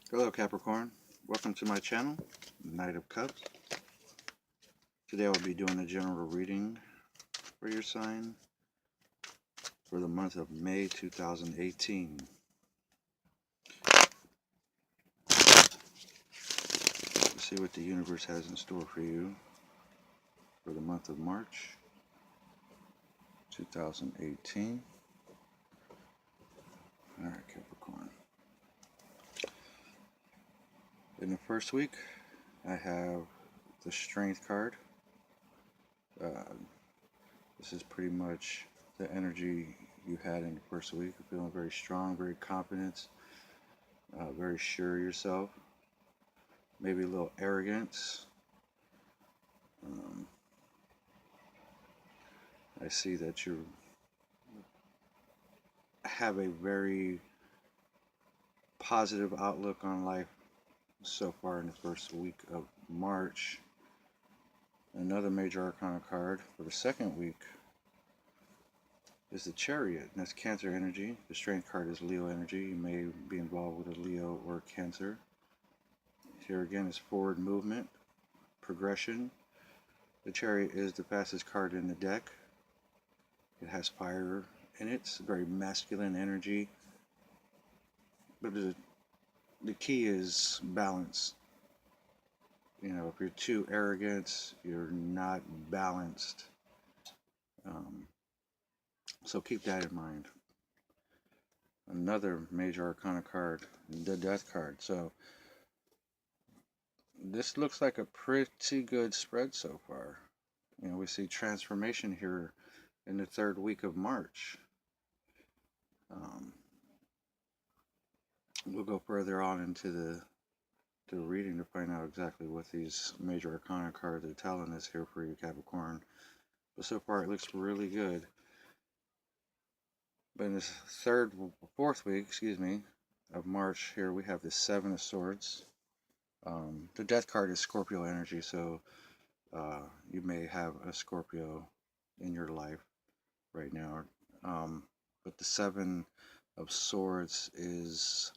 Hello Capricorn, welcome to my channel, Knight of Cups. Today I'll be doing a general reading for your sign for the month of May 2018. Let's see what the universe has in store for you for the month of March 2018. Alright Capricorn. In the first week I have the Strength card. This is pretty much the energy you had in the first week. You're feeling very strong, very confident, very sure of yourself. Maybe a little arrogance. I see that you have a very positive outlook on life so far in the first week of March. Another major arcana card for the second week is the Chariot, and that's Cancer energy. The Strength card is Leo energy. You may be involved with a Leo or Cancer. Here again is forward movement, progression. The Chariot is the fastest card in the deck. It has fire in it. It's very masculine energy. But the key is balance. You know, if you're too arrogant, you're not balanced. So keep that in mind. Another major arcana card, the Death card. So this looks like a pretty good spread so far. You know, we see transformation here in the third week of March. We'll go further on into the reading to find out exactly what these major arcana cards are telling us here for you, Capricorn. But so far it looks really good. But in this fourth week, of March, here we have the Seven of Swords. The Death card is Scorpio energy, so you may have a Scorpio in your life right now. But the Seven of Swords is,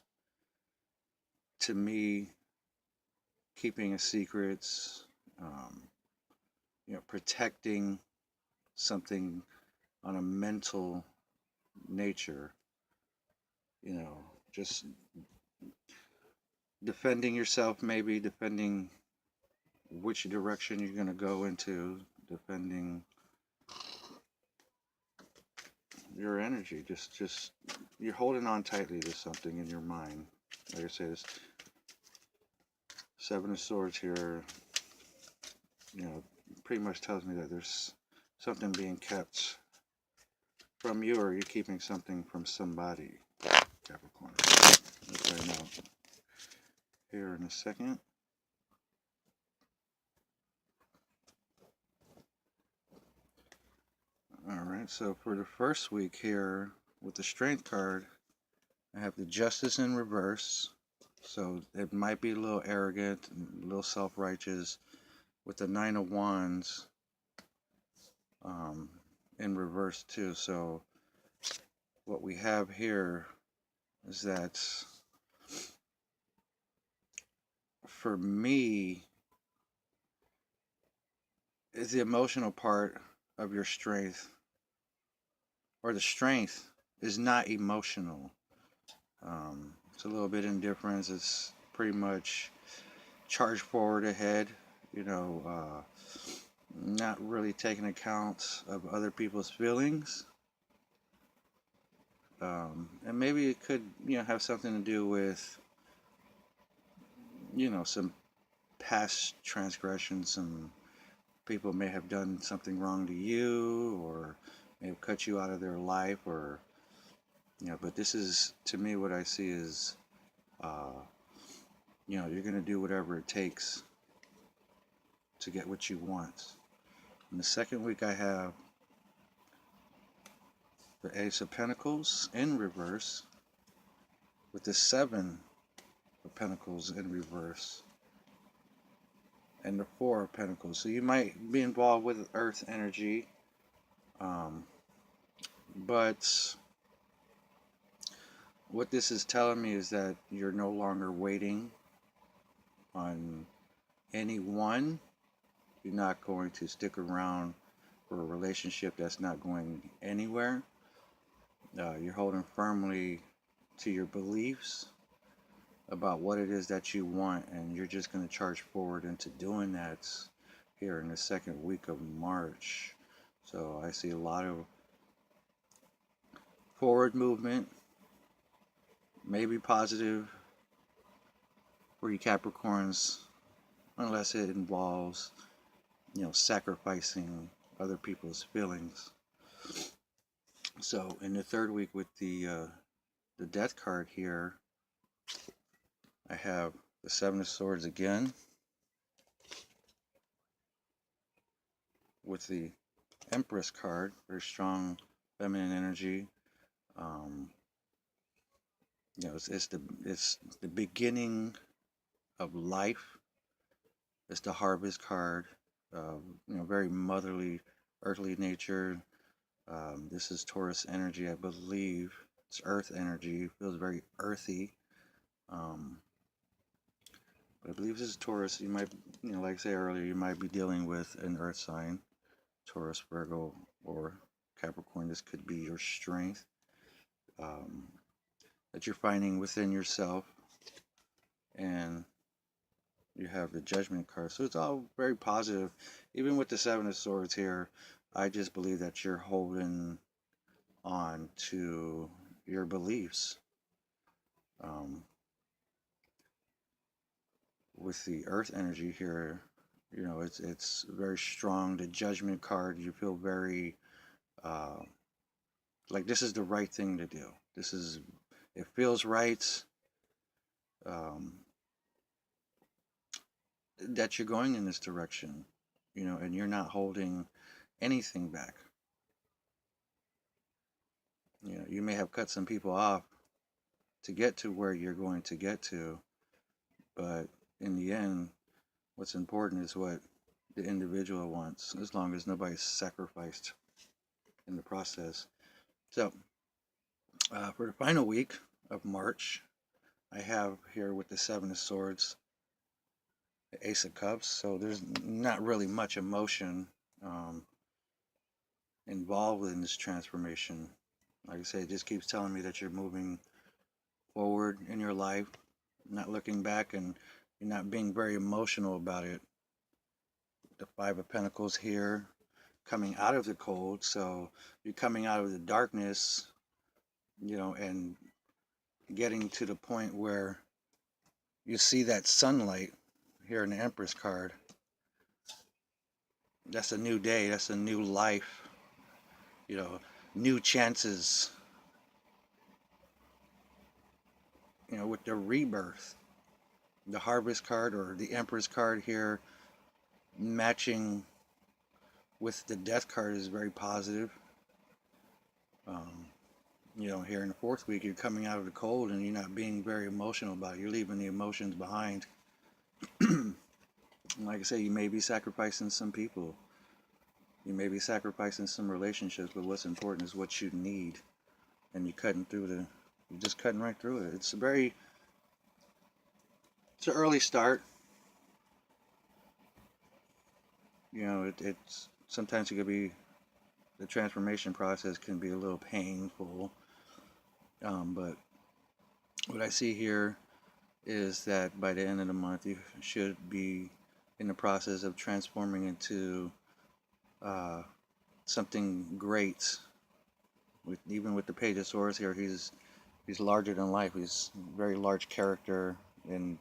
to me, keeping a secret, protecting something on a mental nature, just defending yourself, maybe defending which direction you're going to go into, defending your energy. Just you're holding on tightly to something in your mind. Like I say, this Seven of Swords here, pretty much tells me that there's something being kept from you, or you're keeping something from somebody, Capricorn. Let's find out here in a second. Alright, so for the first week here, with the Strength card, I have the Justice in reverse. So it might be a little arrogant, a little self-righteous. With the Nine of Wands in reverse too. So what we have here is that, for me, is the emotional part of your strength, or the strength is not emotional. It's a little bit indifference. It's pretty much charge forward ahead, not really taking account of other people's feelings. And maybe it could, have something to do with, some past transgressions. Some people may have done something wrong to you, or may have cut you out of their life, or, but this is, to me, what I see is, you're going to do whatever it takes to get what you want. In the second week, I have the Ace of Pentacles in reverse with the Seven of Pentacles in reverse and the Four of Pentacles. So you might be involved with Earth energy, but what this is telling me is that you're no longer waiting on anyone. You're not going to stick around for a relationship that's not going anywhere. You're holding firmly to your beliefs about what it is that you want, and you're just going to charge forward into doing that here in the second week of March. So I see a lot of forward movement, maybe positive for you Capricorns, unless it involves, sacrificing other people's feelings. So in the third week with the Death card here, I have the Seven of Swords again with the Empress card, very strong feminine energy. Um, it's the beginning of life. It's the Harvest card. Very motherly, earthly nature. This is Taurus energy, I believe. It's Earth energy. It feels very earthy. Um, but I believe this is Taurus. You might, like I said earlier, you might be dealing with an Earth sign, Taurus, Virgo, or Capricorn. This could be your strength um, that you're finding within yourself, and you have the Judgment card. So it's all very positive. Even with the Seven of Swords here, I just believe that you're holding on to your beliefs. With the Earth energy here, it's very strong. The Judgment card, you feel very uh, like this is the right thing to do. It feels right. Um, that you're going in this direction, and you're not holding anything back. You may have cut some people off to get to where you're going to get to, but in the end, what's important is what the individual wants, as long as nobody's sacrificed in the process. So, for the final week of March, I have here with the Seven of Swords, the Ace of Cups. So there's not really much emotion um, involved in this transformation. Like I say, it just keeps telling me that you're moving forward in your life, not looking back, and you're not being very emotional about it. The Five of Pentacles here, coming out of the cold. So you're coming out of the darkness, and getting to the point where you see that sunlight here in the Empress card. That's a new day. That's a new life. New chances. With the rebirth. The Harvest card or the Empress card here matching with the Death card is very positive. Here in the fourth week, you're coming out of the cold and you're not being very emotional about it. You're leaving the emotions behind. Like I say, you may be sacrificing some people. You may be sacrificing some relationships, but what's important is what you need. And you're just cutting right through it. It's an early start. It's sometimes it could be, the transformation process can be a little painful. But what I see here is that by the end of the month, you should be in the process of transforming into something great. Even with the Page of Swords here, he's larger than life. He's a very large character in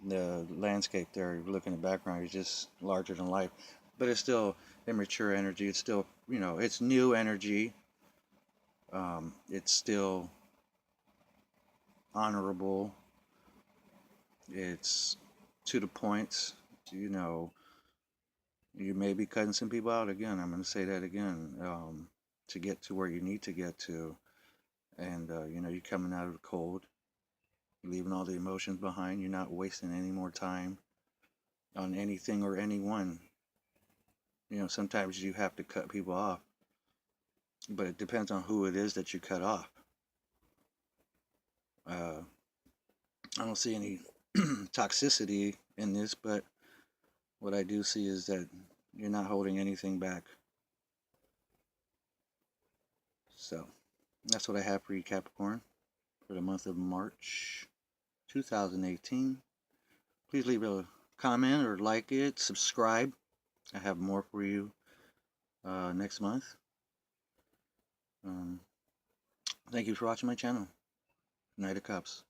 the landscape there. You look in the background, he's just larger than life. But it's still immature energy. It's still, it's new energy. It's still honorable. It's to the point. You may be cutting some people out again. I'm going to say that again, to get to where you need to get to. And, you're coming out of the cold. You're leaving all the emotions behind. You're not wasting any more time on anything or anyone. Sometimes you have to cut people off. But it depends on who it is that you cut off. I don't see any toxicity in this, but what I do see is that you're not holding anything back. So that's what I have for you, Capricorn, for the month of March 2018. Please leave a comment or like it, subscribe. I have more for you next month. Thank you for watching my channel. Knight of Cups.